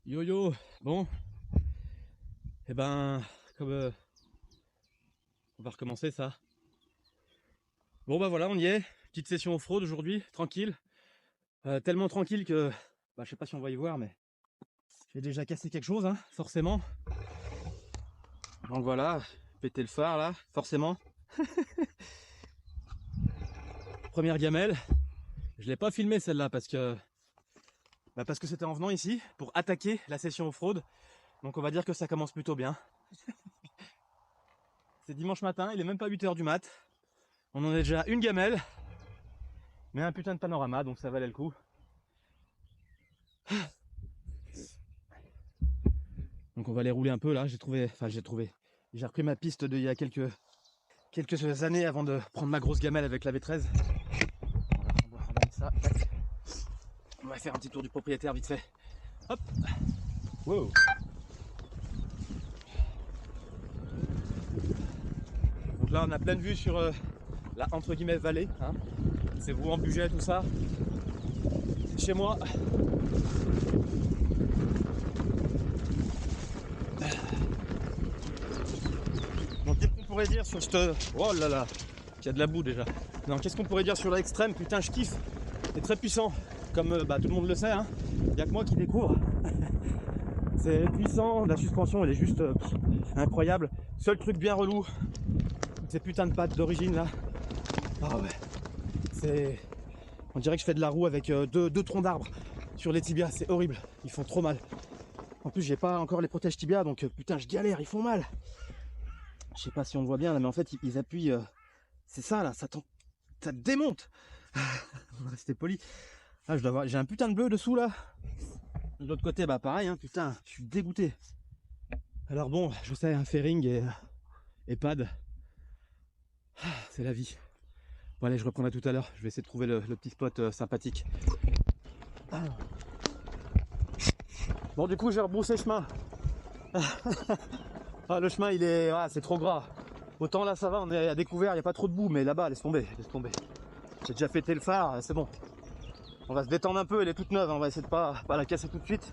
Yo yo, bon, et ben, comme on va recommencer ça. Bon bah voilà, on y est, petite session off-road aujourd'hui, tranquille. Tellement tranquille que, je sais pas si on va y voir, mais j'ai déjà cassé quelque chose, hein, forcément. Donc voilà, péter le phare là, forcément. Première gamelle, je l'ai pas filmé celle-là parce que c'était en venant ici pour attaquer la session off-road. Donc on va dire que ça commence plutôt bien. C'est dimanche matin, il est même pas 8h du mat. On en a déjà une gamelle, mais un putain de panorama, donc ça valait le coup. Donc on va les rouler un peu là, j'ai repris ma piste d'il y a quelques années avant de prendre ma grosse gamelle avec la V13. On va mettre ça, tac. On va faire un petit tour du propriétaire vite fait. Hop. Wow. Donc là on a pleine vue sur la entre guillemets vallée, hein. C'est vous en budget tout ça. C'est chez moi. Donc qu'est-ce qu'on pourrait dire sur cette... Oh là là, il y a de la boue déjà. Non, qu'est-ce qu'on pourrait dire sur l'extrême? Putain, je kiffe. C'est très puissant, comme tout le monde le sait, hein. Il n'y a que moi qui découvre. C'est puissant, la suspension elle est juste incroyable. Seul truc bien relou, ces putains de pattes d'origine là. Ah ouais, c'est... On dirait que je fais de la roue avec deux troncs d'arbres sur les tibias, c'est horrible, ils font trop mal. En plus j'ai pas encore les protèges tibias, donc putain je galère, ils font mal. Je sais pas si on le voit bien là, mais en fait ils appuient, c'est ça là, ça te démonte. On va rester poli. Ah, j'ai un putain de bleu dessous là. De l'autre côté, bah pareil, hein, putain, je suis dégoûté. Alors bon, je sais, un fairing et pad, c'est la vie. Bon allez, je reprendrai tout à l'heure, je vais essayer de trouver le petit spot sympathique. Bon du coup, j'ai rebroussé chemin. Ah, le chemin, il est... Ah, c'est trop gras. Autant là, ça va, on est à découvert, il n'y a pas trop de boue, mais là-bas, laisse tomber, laisse tomber. J'ai déjà pété le phare, c'est bon. On va se détendre un peu, elle est toute neuve, hein, on va essayer de pas la casser tout de suite.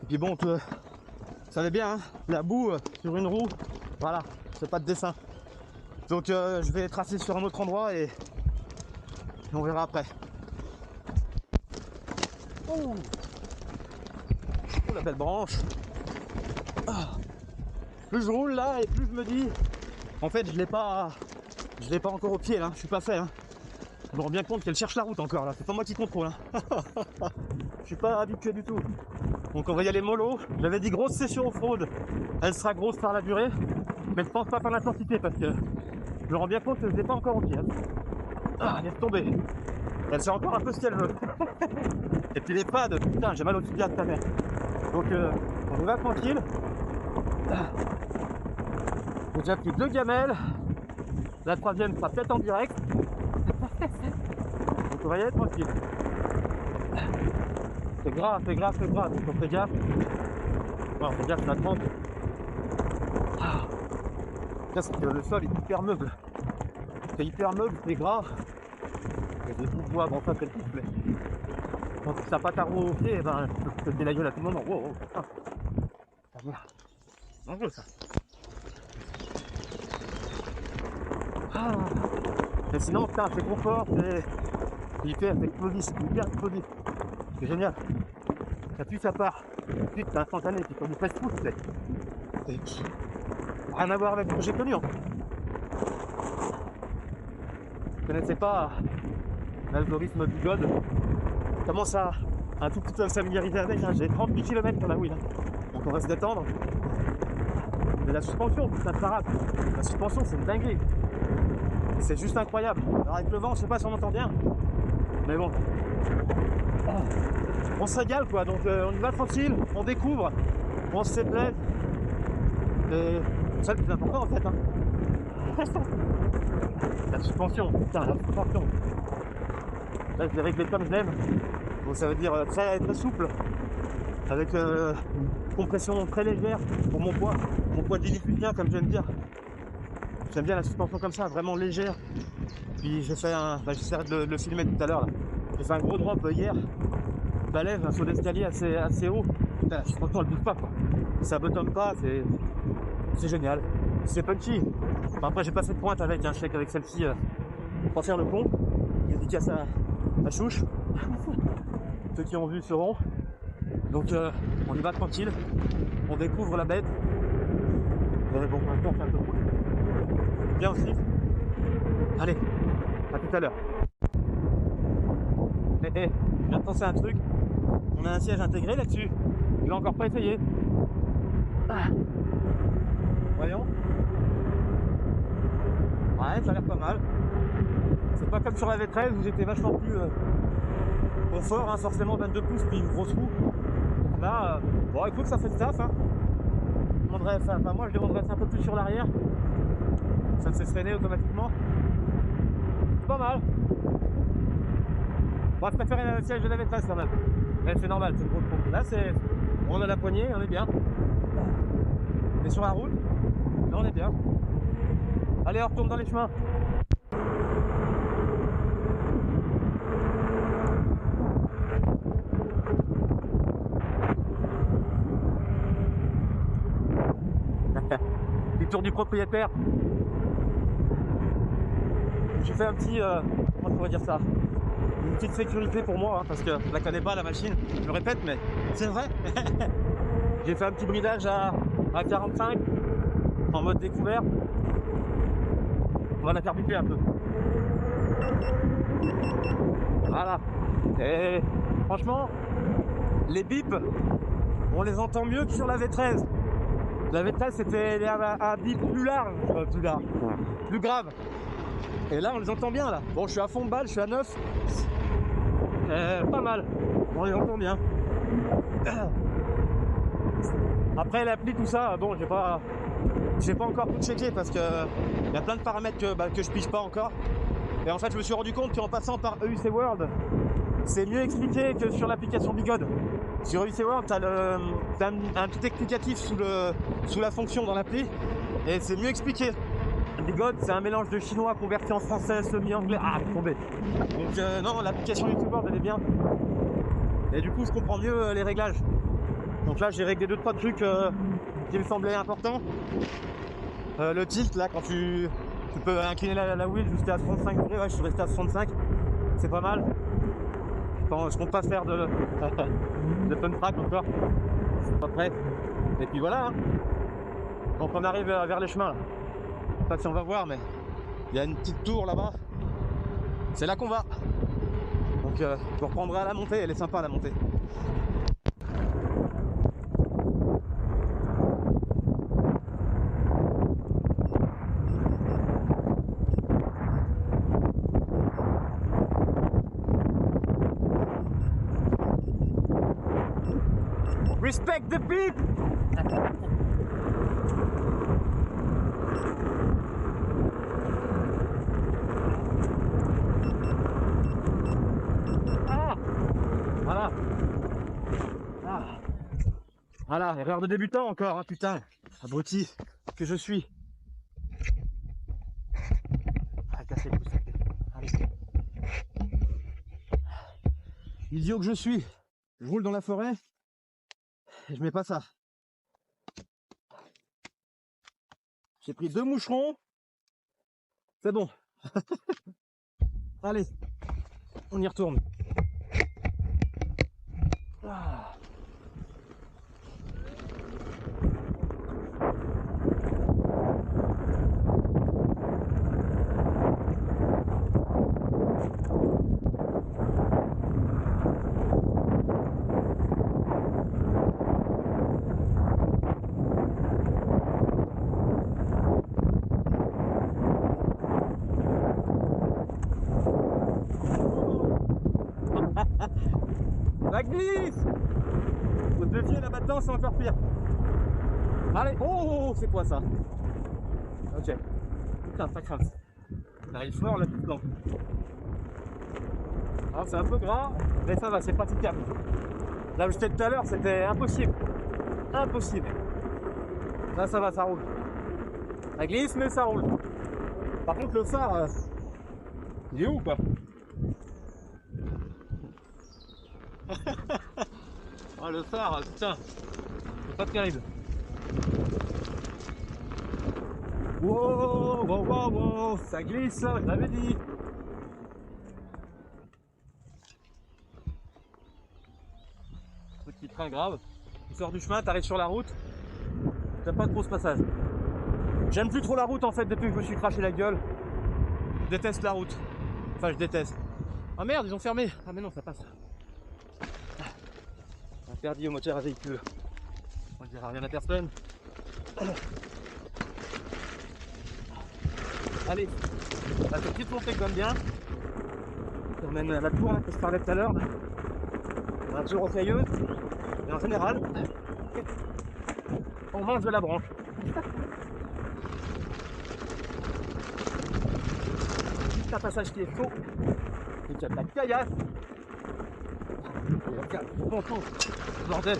Et puis bon, vous savez bien, hein, la boue sur une roue, voilà, c'est pas de dessin. Donc je vais tracer sur un autre endroit et on verra après. Oh, la belle branche. Ah. Plus je roule là et plus je me dis, en fait je l'ai pas encore au pied là, je suis pas fait, hein. Je me rends bien compte qu'elle cherche la route encore là, c'est pas moi qui contrôle, hein. Je suis pas habitué du tout. Donc on va y aller mollo. J'avais dit grosse session off-road, elle sera grosse par la durée, mais je pense pas par l'intensité parce que je me rends bien compte que je l'ai pas encore au pied, hein. Ah, laisse tomber. Elle sait encore un peu ce qu'elle veut. Et puis les pads, putain, j'ai mal au tibia de ta mère. Donc on y va tranquille. J'ai déjà pris 2 gamelles. La troisième sera peut-être en direct. Donc on va y aller tranquille. C'est gras, donc on fait gaffe. Non, on fait gaffe, ça trempe. Ah. C'est que le sol est hyper meuble. C'est hyper meuble, c'est gras. Il y a des bouts de bois, bon ça c'est le soufflet. Quand ça pas ta roue au pied, ben je te fais la gueule à tout moment. Wow, wow, putain. Ah, voilà. Dangereux ça. Ah. Mais sinon, putain, c'est confort, c'est explosif, c'est hyper explosif. C'est génial. Ça pue, ça part. Ensuite, c'est instantané, c'est comme du fast-food, c'est rien à voir avec ce que j'ai connu, hein. Je connaissais pas l'algorithme du God. Je commence à un tout petit peu me familiariser avec, hein. J'ai 38 km sur la wheel, hein. Donc on va se détendre. Mais la suspension, putain de parade. La suspension, c'est une dinguerie. C'est juste incroyable. Alors avec le vent, je sais pas si on entend bien. Mais bon. On se régale quoi, donc on y va tranquille, on découvre, on se fait plaisir. C'est ça le plus important en fait, hein. La suspension, putain, la suspension. Là je l'ai réglé comme je l'aime. Donc ça veut dire très, très souple. Avec une compression très légère pour mon poids lilliputien comme j'aime dire. J'aime bien la suspension comme ça, vraiment légère. Puis j'ai fait j'essaierai de le filmer tout à l'heure là. J'ai fait un gros drop hier. Balèze, un saut d'escalier assez haut. putain, franchement elle bouge pas quoi. Ça bottom pas, c'est génial. C'est punchy. Enfin, après j'ai pas fait de pointe avec, hein. Je sais qu'avec celle-ci, pour faire le pont, dédicace à Chouche. Ceux qui ont vu seront. Donc on y va tranquille, on découvre la bête. Et bon, maintenant on fait un peu de route. Bien aussi. Allez, à tout à l'heure. Je viens de penser à un truc. On a un siège intégré là-dessus. Je l'ai encore pas essayé. Ah. Voyons. Ouais, ça a l'air pas mal. C'est pas comme sur la V13 où j'étais vachement plus confort, hein, forcément 22 pouces puis une grosse roue. Donc là, bon écoute, ça fait le taf. Hein. Moi je demanderais ça un peu plus sur l'arrière. Ça me fait freiner automatiquement. C'est pas mal. Bon, je préfère un siège de la V13 quand même. Mais c'est normal, c'est une grosse pompe. Là, on a la poignée, on est bien. On est sur la route. Là, on est bien. Allez, on retourne dans les chemins. Du tour du propriétaire. J'ai fait un petit, comment je pourrais dire ça, une petite sécurité pour moi, hein, parce que je la connais pas la machine, je le répète, mais c'est vrai. J'ai fait un petit bridage à 45 en mode découvert. On va la faire biper un peu. Voilà. Et franchement, les bips, on les entend mieux que sur la V13. La V13 c'était un bip plus large, plus grave. Et là on les entend bien là. Bon, je suis à fond de balle, je suis à 9. Pas mal. On les entend bien. Après l'appli, tout ça, bon, j'ai pas encore tout checké parce que il y a plein de paramètres que je pige pas encore. Et en fait je me suis rendu compte qu'en passant par EUC World, c'est mieux expliqué que sur l'application Bigode. Sur EUC World, tu as un petit explicatif sous la fonction dans l'appli et c'est mieux expliqué. Bigode, c'est un mélange de chinois converti en français, semi-anglais. Ah, tombé. Donc non, l'application YouTube World, elle est bien. Et du coup, je comprends mieux les réglages. Donc là, j'ai réglé 2-3 trucs qui me semblaient importants. Le tilt, là, quand tu peux incliner la wheel jusqu'à 35 degrés, ouais, je suis resté à 65. C'est pas mal. Je compte pas faire de fun track encore. Je suis pas prêt. Et puis voilà. Hein. Donc on arrive vers les chemins. Là. Je sais pas si on va voir, mais il y a une petite tour là-bas. C'est là qu'on va. Donc je reprendrai à la montée. Elle est sympa la montée. Respect the beep! Ah! Voilà. Ah. Voilà, erreur de débutant encore, hein, putain. Abruti que je suis. Ah, cassez le pouce. Allez. Idiot que je suis. Je roule dans la forêt. Je mets pas ça. J'ai pris 2 moucherons. C'est bon. Allez, on y retourne. Ah. La glisse. Au devier là maintenant c'est encore pire. Allez, oh, c'est quoi ça? Ok. Putain, ça crasse. Ça arrive fort là tout le temps. Alors c'est un peu gras, mais ça va, c'est praticable. Là où j'étais tout à l'heure, c'était impossible. Impossible. Là ça va, ça roule. Ça glisse mais ça roule. Par contre le phare, il est où quoi? Ah le phare, putain, c'est pas terrible. Wow, wow, wow, wow, ça glisse, je l'avais dit. Truc qui traîne grave. Tu sors du chemin, t'arrives sur la route, t'as pas trop ce passage. J'aime plus trop la route en fait depuis que je me suis craché la gueule. Je déteste la route. Enfin je déteste. Ah merde, ils ont fermé. Ah mais non, ça passe. Interdit aux moteurs à véhicule. On ne dira rien à personne. Allez, la petite montée comme bien. On mène à la tour là, que je parlais tout à l'heure. Un peu rocailleuse. Et en général, on mange de la branche. Juste un passage qui est chaud. Et qu'il y a de la caillasse. Et regarde, bonjour, bordel.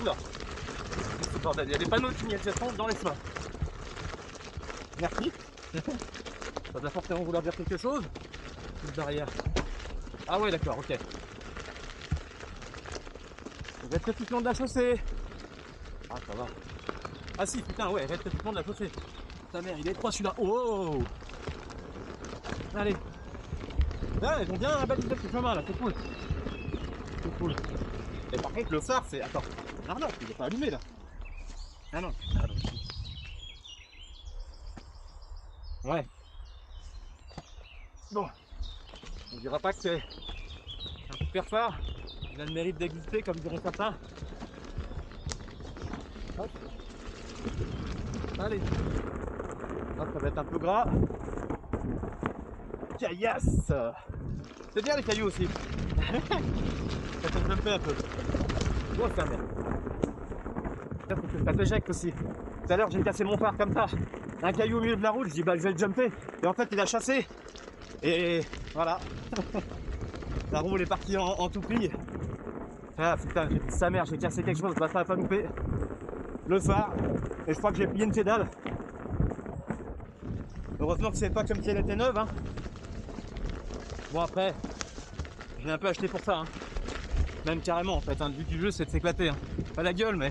Oula. Bordel, il y a des panneaux de signalisation dans les chemins. Merci. Ça doit forcément vouloir dire quelque chose. Une barrière. Ah ouais, d'accord, ok. Rétrécissement de la chaussée. Ah, ça va. Ah si, putain, ouais, rétrécissement de la chaussée. Ta mère, il est étroit celui-là. Oh. Allez. Là, ils ont bien balisé ce chemin là, c'est cool. C'est cool. Et par contre, le phare, c'est. Attends. Ah non, il est pas allumé là. Ah non. Ah non. Ouais. Bon. On dira pas que c'est un super phare. Il a le mérite d'exister, comme diraient certains. Hop. Allez. Hop, ça va être un peu gras. Caillasse. C'est bien les cailloux aussi. Ça tombe un peu un peu. Oh, c'est merde. Ça te jette aussi. Tout à l'heure, j'ai cassé mon phare comme ça. Un caillou au milieu de la route, je dis bah je vais le jumper. Et en fait, il a chassé. Et voilà. La roue elle est partie en toupie. Ah putain, j'ai dit sa mère, j'ai cassé quelque chose, bah ça va pas louper. Le phare. Et je crois que j'ai plié une pédale. Heureusement que c'est pas comme si elle était neuve. Hein. Bon après, je l'ai un peu acheté pour ça. Hein. Même carrément en fait. Hein. Le but du jeu c'est de s'éclater. Hein. Pas la gueule mais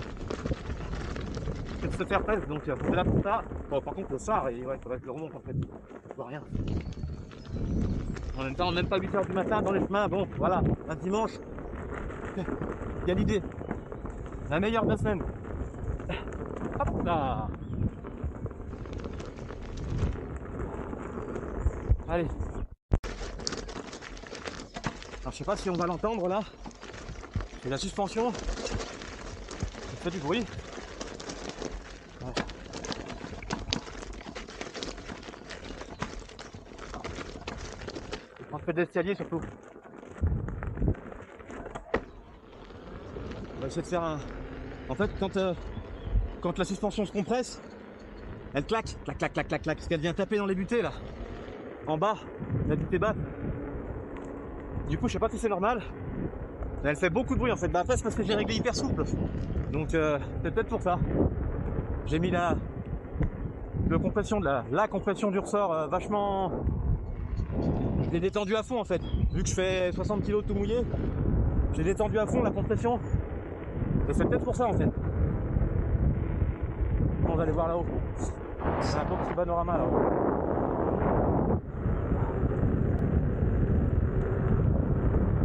c'est de se faire presque. Donc c'est là pour ça. Bon par contre le phare, il ouais, faudrait que je le remonte en fait. Je vois rien. En même temps, même pas 8h du matin dans les chemins, bon voilà, un dimanche. Il y a l'idée. La meilleure de la semaine. Hop là. Allez. Alors je sais pas si on va l'entendre là. C'est la suspension. Ça fait du bruit. Ouais. On fait de l'escalier surtout. On va essayer de faire un. En fait quand la suspension se compresse, elle claque, clac, clac, clac, clac, clac, parce qu'elle vient taper dans les butées là. En bas, la butée basse. Du coup je sais pas si c'est normal. Mais elle fait beaucoup de bruit en fait. Bah après c'est parce que j'ai réglé hyper souple. Donc c'est peut-être pour ça. J'ai mis la compression de la compression du ressort vachement. Je l'ai détendu à fond en fait. Vu que je fais 60 kg tout mouillé, j'ai détendu à fond la compression. Et c'est peut-être pour ça en fait. On va aller voir là-haut. C'est un beau petit panorama là-haut.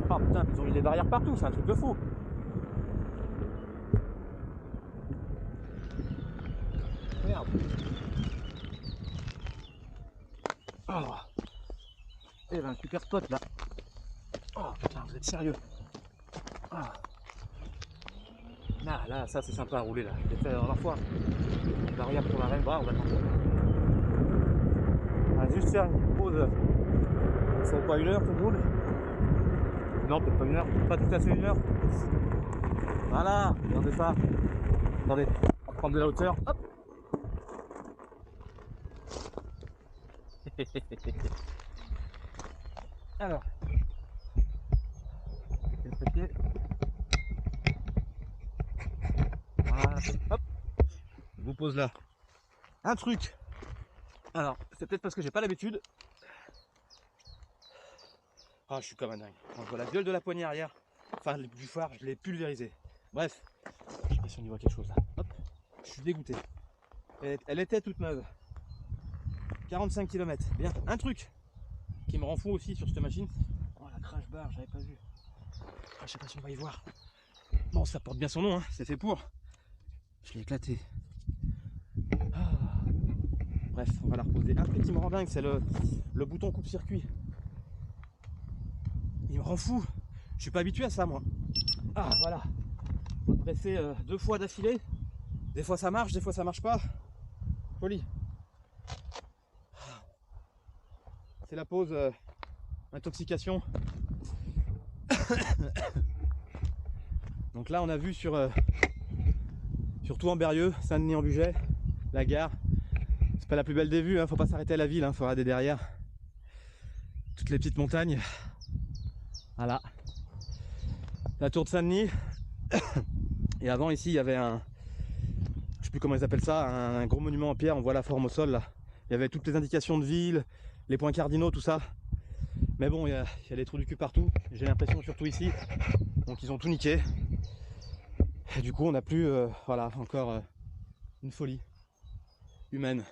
Ah putain, ils ont mis des barrières partout, c'est un truc de fou. Merde. Oh. Eh ben, super spot là. Oh putain, vous êtes sérieux. Ah. Là, ça c'est sympa à rouler là. Je l'ai fait la dernière fois. Barrière pour la reine, on va attendre. On va juste faire une pause. Ça vaut pas une heure tout roule. Non, peut-être pas une heure, pas tout à fait une heure. Voilà, regardez ça. Attendez, on va prendre de la hauteur. Hop. Alors, c'est le papier. Voilà, hop. Je vous pose là un truc. Alors, c'est peut-être parce que j'ai pas l'habitude. Ah, je suis comme un dingue. Quand je vois la gueule de la poignée arrière, enfin du phare, je l'ai pulvérisé. Bref, je sais pas si on y voit quelque chose là. Hop, je suis dégoûté. Elle était toute neuve. 45 km. Bien. Un truc qui me rend fou aussi sur cette machine. Oh, la crash bar, j'avais pas vu. Ah, je sais pas si on va y voir. Bon, ça porte bien son nom, hein. C'est fait pour. Je l'ai éclaté. Ah. Bref, on va la reposer. Un truc qui me rend dingue, c'est le bouton coupe-circuit. Il me rend fou. Je suis pas habitué à ça, moi. Ah, voilà. Faut presser 2 fois d'affilée. Des fois ça marche, des fois ça marche pas. Folie. C'est la pause intoxication. Donc là, on a vu surtout en Berrieux, Saint-Denis-en-Bugey, la gare. C'est pas la plus belle des vues, hein. Faut pas s'arrêter à la ville, hein. Faut regarder derrière. Toutes les petites montagnes. Voilà. La tour de Saint-Denis. Et avant, ici, il y avait je sais plus comment ils appellent ça, un gros monument en pierre. On voit la forme au sol là. Il y avait toutes les indications de ville, les points cardinaux, tout ça. Mais bon, il y a des trous du cul partout. J'ai l'impression, surtout ici. Donc ils ont tout niqué. Et du coup, on n'a plus, voilà, encore une folie humaine.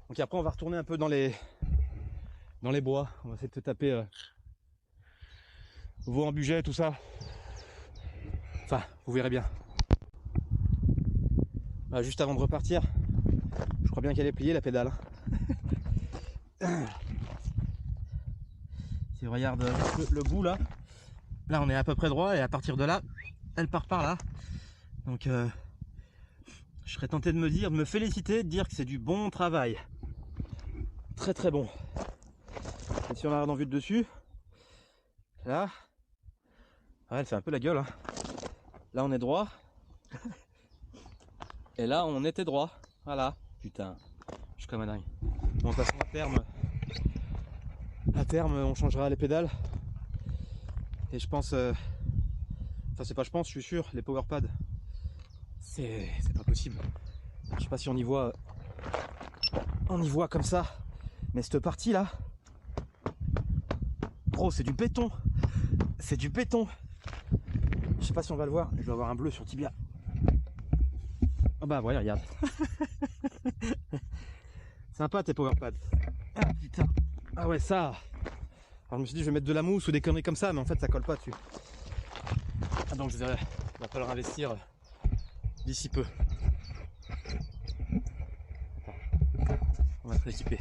Donc après, on va retourner un peu dans les bois. On va essayer de se taper Vaux-en-Bugey, tout ça. Enfin, vous verrez bien. Bah, juste avant de repartir, je crois bien qu'elle est pliée la pédale. Si on regarde le bout là, on est à peu près droit et à partir de là, elle part par là. Donc je serais tenté de me féliciter, de dire que c'est du bon travail. Très très bon. Et si on la regarde en vue de dessus, là, ouais, elle fait un peu la gueule, hein. Là on est droit. Et là on était droit. Voilà. Putain, je suis comme un dingue. Bon, de toute façon à terme on changera les pédales. Et je pense, enfin c'est pas je pense, je suis sûr, les power pads, c'est pas possible. Je sais pas si on y voit comme ça, mais cette partie là, gros, c'est du béton. C'est du béton. Je sais pas si on va le voir, je dois avoir un bleu sur tibia. Ah bah voilà, regarde. Sympa tes power pads. Ah putain. Ah ouais, ça. Alors je me suis dit je vais mettre de la mousse ou des conneries comme ça, mais en fait ça colle pas dessus. Ah donc il va falloir investir d'ici peu. Attends. On va se rééquiper.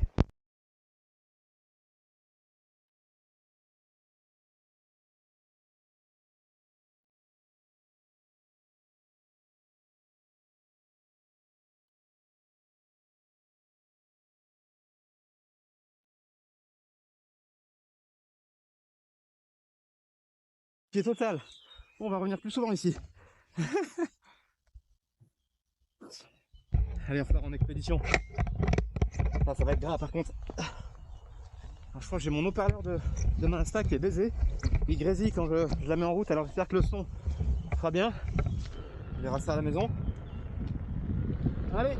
Qui est total. Bon, on va revenir plus souvent ici. Allez, on va en expédition. Ah, ça va être grave par contre. Alors, je crois que j'ai mon haut-parleur de ma Insta qui est baisé. Il grésille quand je la mets en route, alors j'espère que le son sera bien. On verra ça à la maison. Allez!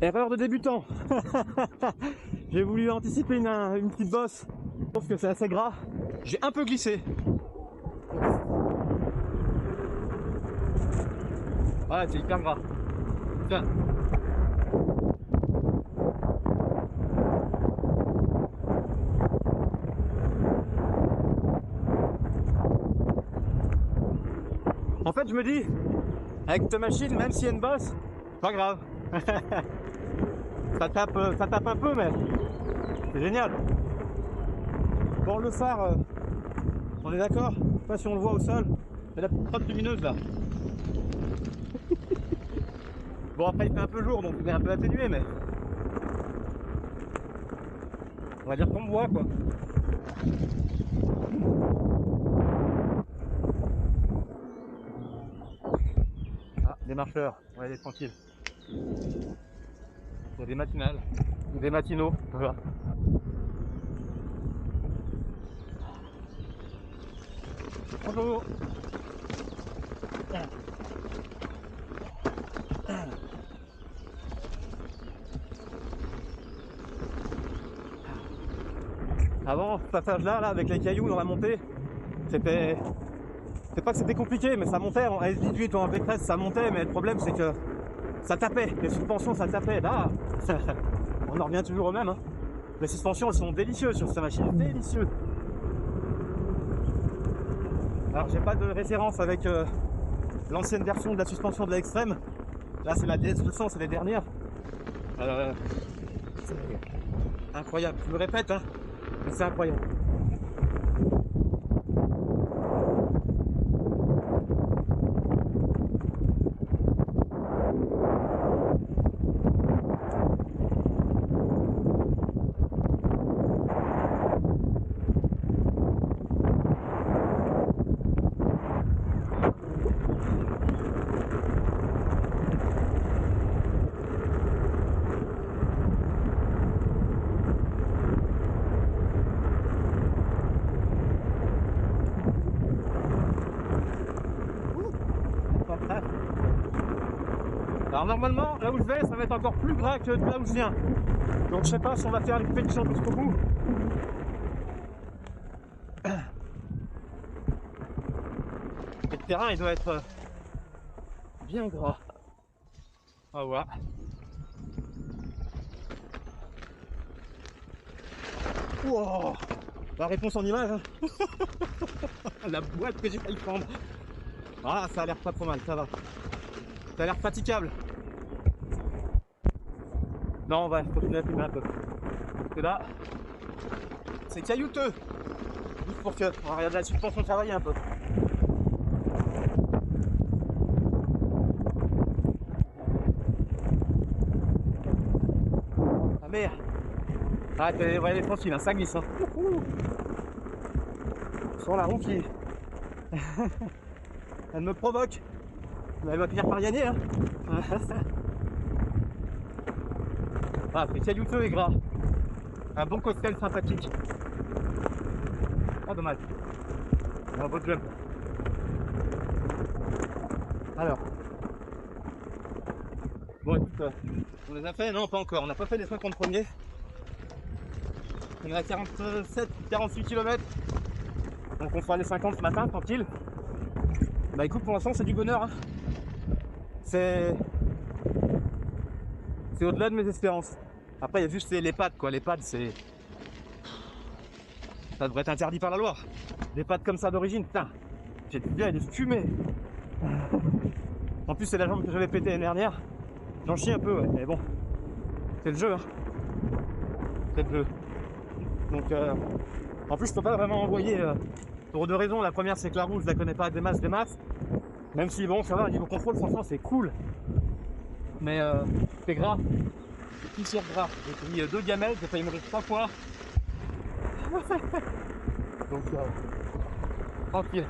Erreur de débutant. J'ai voulu anticiper une petite bosse, sauf que c'est assez gras. J'ai un peu glissé. Ouais, c'est hyper gras. Tiens. En fait, je me dis, avec ta machine, même s'il y a une bosse, pas grave. ça tape un peu, mais c'est génial. Bon, le phare, on est d'accord. Je sais pas si on le voit au sol. C'est la petite crotte lumineuse là. Bon après il fait un peu jour donc il est un peu atténué mais on va dire qu'on me voit quoi. Ah, des marcheurs, on va aller tranquille. Il y a des matinales, des matinaux, voilà. Bonjour. Avant, ce passage-là, là, avec les cailloux dans la montée, c'était... C'est pas que c'était compliqué, mais ça montait en S18 ou en V13, ça montait, mais le problème c'est que ça tapait, les suspensions ça tapait. Là, on en revient toujours au même. Hein. Les suspensions elles sont délicieuses sur cette machine, délicieuses. Alors j'ai pas de référence avec l'ancienne version de la suspension de la Extreme. Là c'est la DS200, c'est les dernières. C'est incroyable, je me répète, hein, mais c'est incroyable. Alors normalement, là où je vais, ça va être encore plus gras que là où je viens. Donc je sais pas si on va faire l'expédition jusqu'au bout. Et le terrain, il doit être bien gras. On va voir. Wow, la réponse en image. Hein. La boîte que j'ai failli prendre. Ah, ça a l'air pas trop mal, ça va. Ça a l'air fatigable. Non, on va continuer à filmer un peu. Parce que là, c'est caillouteux. Juste pour que on va regarder la suspension travailler un peu. Ah merde. Ah, ouais, les tranquilles, hein, ça glisse. Hein. Sur la roue qui... Elle me provoque. Elle va finir par gagner. Hein. Ah, c'est caillouteux et gras. Un bon cocktail sympathique. Ah, dommage. Un beau jump. Alors. Bon, écoute, on les a fait? Non, pas encore. On n'a pas fait les 50 premiers. On est à 47, 48 km. Donc on fera les 50 ce matin, tranquille. Bah écoute, pour l'instant, c'est du bonheur. Hein. C'est au-delà de mes espérances. Après, il y a juste les pattes, quoi. Les pattes, c'est... Ça devrait être interdit par la loi. Des pattes comme ça d'origine, putain. J'ai bien, il est fumé. En plus, c'est la jambe que j'avais pétée l'année dernière. J'en chie un peu, ouais. Mais bon, c'est le jeu. Hein. C'est le jeu. Donc, en plus, je peux pas vraiment envoyer pour deux raisons. La première, c'est que la roue, je la connais pas des masses. Même si, bon, ça va, au niveau contrôle, franchement, c'est cool. Mais c'est gras. C'est poussière gras. J'ai pris 2 gamelles, j'ai failli mourir 3 fois. Donc, tranquille.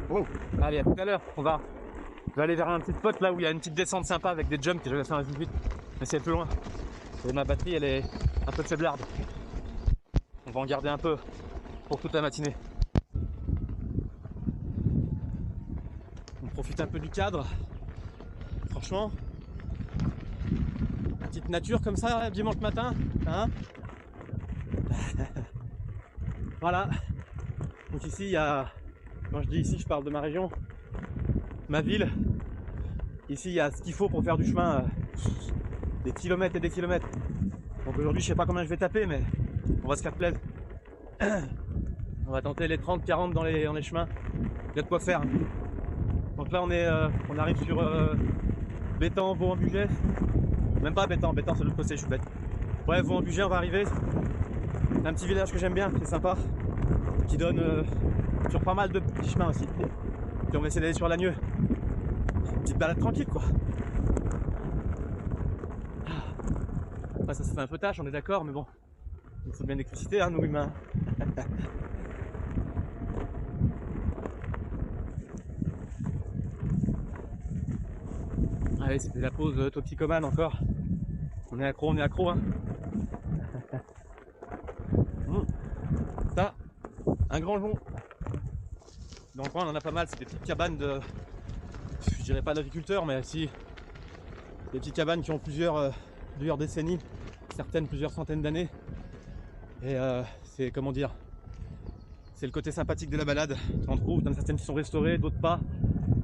Oh, allez, à tout à l'heure. Je vais aller vers un petit spot là où il y a une petite descente sympa avec des jumps que j'avais fait en 18. Mais c'est plus loin. Et ma batterie, elle est un peu faiblarde. On va en garder un peu pour toute la matinée. On profite un peu du cadre. Franchement, la petite nature comme ça, dimanche matin, hein. Voilà. Donc ici, il y a... Quand je dis ici, je parle de ma région, ma ville. Ici, il y a ce qu'il faut pour faire du chemin, des kilomètres et des kilomètres. Donc aujourd'hui, je sais pas combien je vais taper, mais on va se faire plaisir. On va tenter les 30-40 dans les chemins. Il y a de quoi faire. Donc là, on arrive sur Bétan, Vaux-en-Bugey. Même pas Bétan, c'est l'autre côté, je suis bête. Ouais, Vaux-en-Bugey, on va arriver. Un petit village que j'aime bien, c'est sympa. Qui donne sur pas mal de petits chemins aussi. Puis on va essayer d'aller sur Lagneux. petite balade tranquille quoi. Après ça fait un peu tâche, on est d'accord, mais bon, il faut bien d'électricité hein, nous humains. Allez, c'était la pause toxicomane encore. On est accro hein. Ça, un grand jonc. Dans le coin on en a pas mal, c'est des petites cabanes de, je dirais pas d'agriculteurs, mais si, des petites cabanes qui ont plusieurs décennies, certaines plusieurs centaines d'années. Et c'est, comment dire, c'est le côté sympathique de la balade. Tu en trouves, t'en as certaines qui sont restaurées, d'autres pas.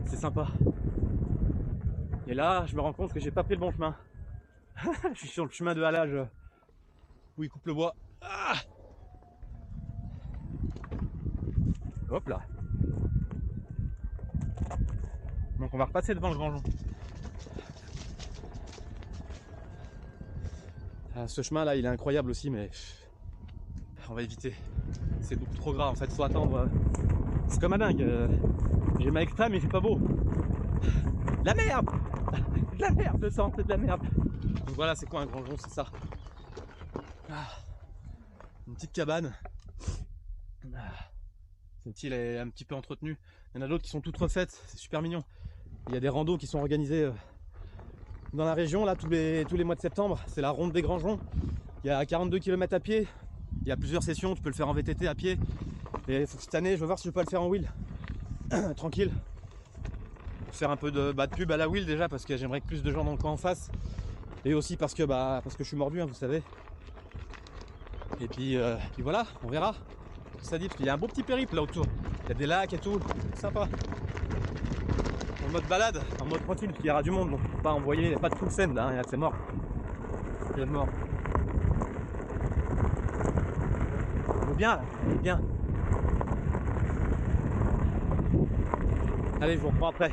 C'est sympa. Et là, je me rends compte que j'ai pas pris le bon chemin. Je suis sur le chemin de halage où il coupe le bois. Ah, hop là. Donc on va repasser devant le grand jonc. Ce chemin là il est incroyable aussi, mais on va éviter. C'est beaucoup trop gras en fait, faut attendre. C'est comme un dingue. J'ai ma extrême mais c'est pas beau. La merde. De la merde, le sang, c'est de la merde. Donc voilà, c'est quoi un grand jonc, c'est ça. Une petite cabane. Celle-ci est un petit peu entretenue. Il y en a d'autres qui sont toutes refaites, c'est super mignon. Il y a des randos qui sont organisés dans la région là tous les mois de septembre. C'est la ronde des grands joncs. Il y a 42 km à pied. Il y a plusieurs sessions, tu peux le faire en VTT à pied. Et cette année, je vais voir si je peux le faire en wheel. Tranquille. Faire un peu de pub à la wheel déjà parce que j'aimerais que plus de gens dans le coin en face. Et aussi parce que je suis mordu, hein, vous savez. Et puis voilà, on verra. Ça dit, parce qu'il y a un beau petit périple là autour. Il y a des lacs et tout, c'est sympa. En mode balade, en mode tranquille, parce qu'il y aura du monde, donc faut pas envoyer, il n'y a pas de full scène là, hein, c'est mort. C'est mort. C'est bien, c'est bien. Allez, je vous reprends après.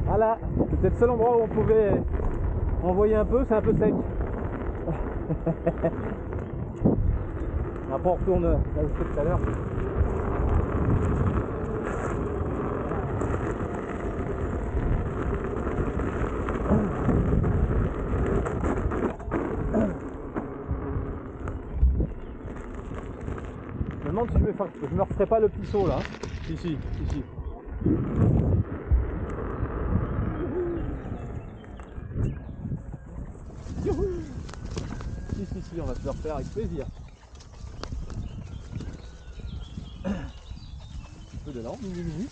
Voilà, c'était le seul endroit où on pouvait envoyer un peu, c'est un peu sec. Après on retourne là où c'était tout à l'heure. Je me demande si je me referai pas le petit saut là. Si. Si, on va se le refaire avec plaisir. Un peu de lent, mini.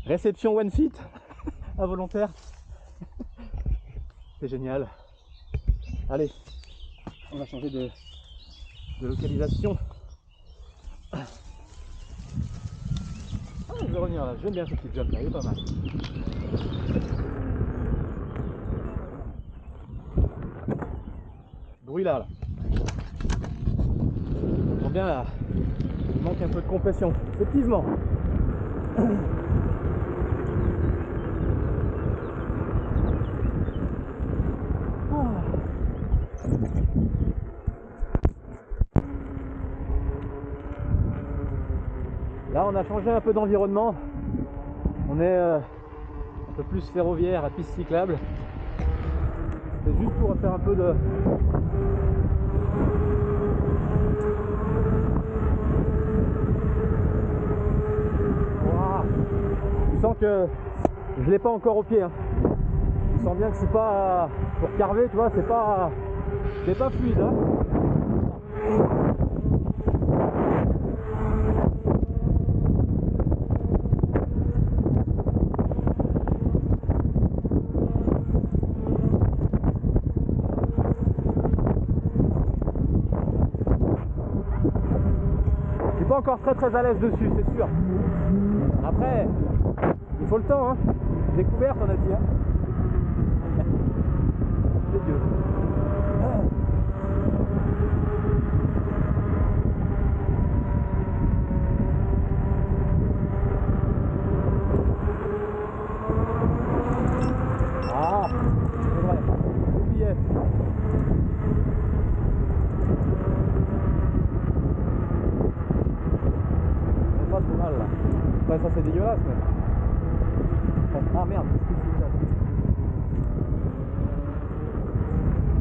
Réception one fit, involontaire. C'est génial. Allez, on va changer de localisation. Je vais revenir là, j'aime bien ce petit jump là, il est pas mal. Bruit là. On sent bien là, il manque un peu de compression, effectivement. Là on a changé un peu d'environnement, on est un peu plus ferroviaire à piste cyclable. C'est juste pour faire un peu de... Wow. Je sens que je l'ai pas encore au pied. Hein. Je sens bien que je suis pas pour carver, tu vois, c'est pas fluide. Hein. Pas encore très à l'aise dessus, c'est sûr. Après, il faut le temps, hein. Découverte, on a dit. Hein. C'est Dieu. Ah, c'est vrai. J'oubliais. Pas trop mal là. Après ça c'est dégueulasse mais... Ah merde.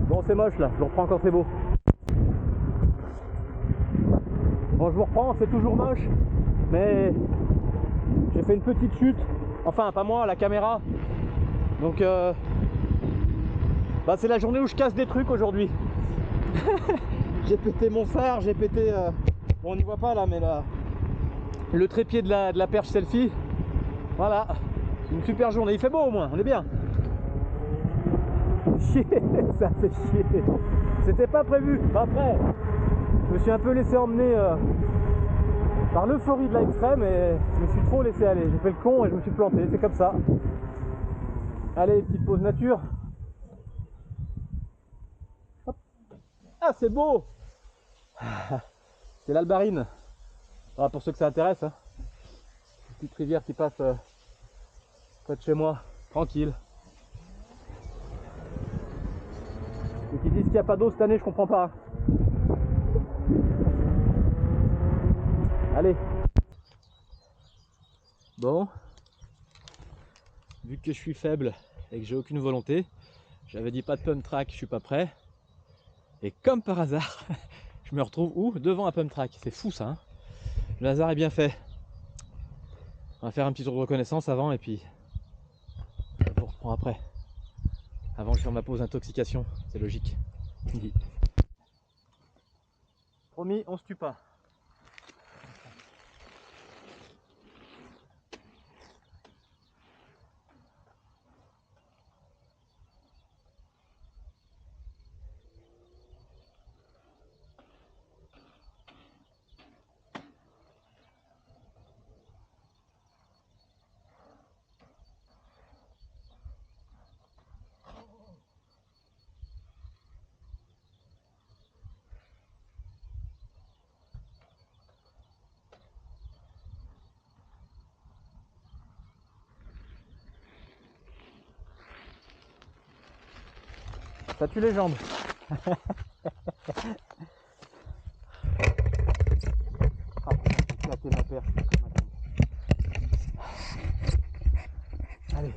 Bon c'est moche là, je vous reprends quand c'est beau. Bon je vous reprends, c'est toujours moche. Mais j'ai fait une petite chute. Enfin pas moi, la caméra. Donc bah, c'est la journée où je casse des trucs aujourd'hui. J'ai pété mon phare, j'ai pété... Bon on n'y voit pas là mais là... Le trépied de la perche selfie. Voilà, une super journée, il fait beau au moins, on est bien. Chier, ça fait chier. C'était pas prévu. Après, je me suis un peu laissé emmener par l'euphorie de la extrême et je me suis trop laissé aller. J'ai fait le con et je me suis planté, c'est comme ça. Allez, petite pause nature. Hop. Ah, c'est beau. C'est l'Albarine. Ah, pour ceux que ça intéresse, hein. Une petite rivière qui passe près de chez moi, tranquille. Ceux qui disent qu'il n'y a pas d'eau cette année, je comprends pas. Allez. Bon. Vu que je suis faible et que j'ai aucune volonté, j'avais dit pas de pump track, je suis pas prêt. Et comme par hasard, je me retrouve où? Devant un pump track. C'est fou ça, hein. Le hasard est bien fait. On va faire un petit tour de reconnaissance avant et puis je vous reprends après. Avant je vais faire ma pause intoxication, c'est logique. Promis, on se tue pas. Ça tue les jambes. Ah, j'ai claqué ma perche comme un con. Allez.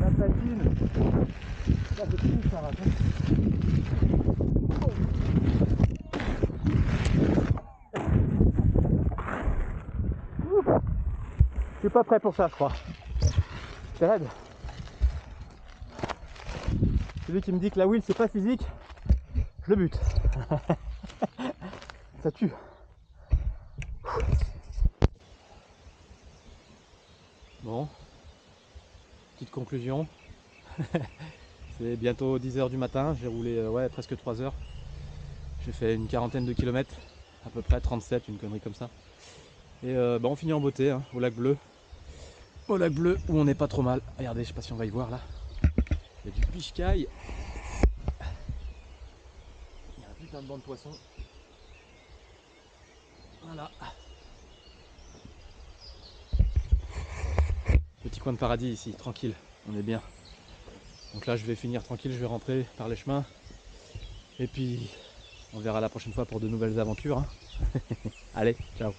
La patine. Ça c'est fou ça va. Je suis pas prêt pour ça je crois. C'est raide. Celui qui me dit que la wheel c'est pas physique, je le bute. Ça tue. Bon, petite conclusion. C'est bientôt 10 h du matin, j'ai roulé ouais, presque 3 heures. J'ai fait une quarantaine de kilomètres, à peu près 37, une connerie comme ça. Et bah, on finit en beauté, hein, au lac Bleu. Au lac Bleu où on n'est pas trop mal. Regardez, je sais pas si on va y voir là. Il y a du piche-caille. Il y a un putain de banc de poissons. Voilà. Petit coin de paradis ici, tranquille, on est bien. Donc là je vais finir tranquille, je vais rentrer par les chemins. Et puis on verra la prochaine fois pour de nouvelles aventures. Hein. Allez, ciao.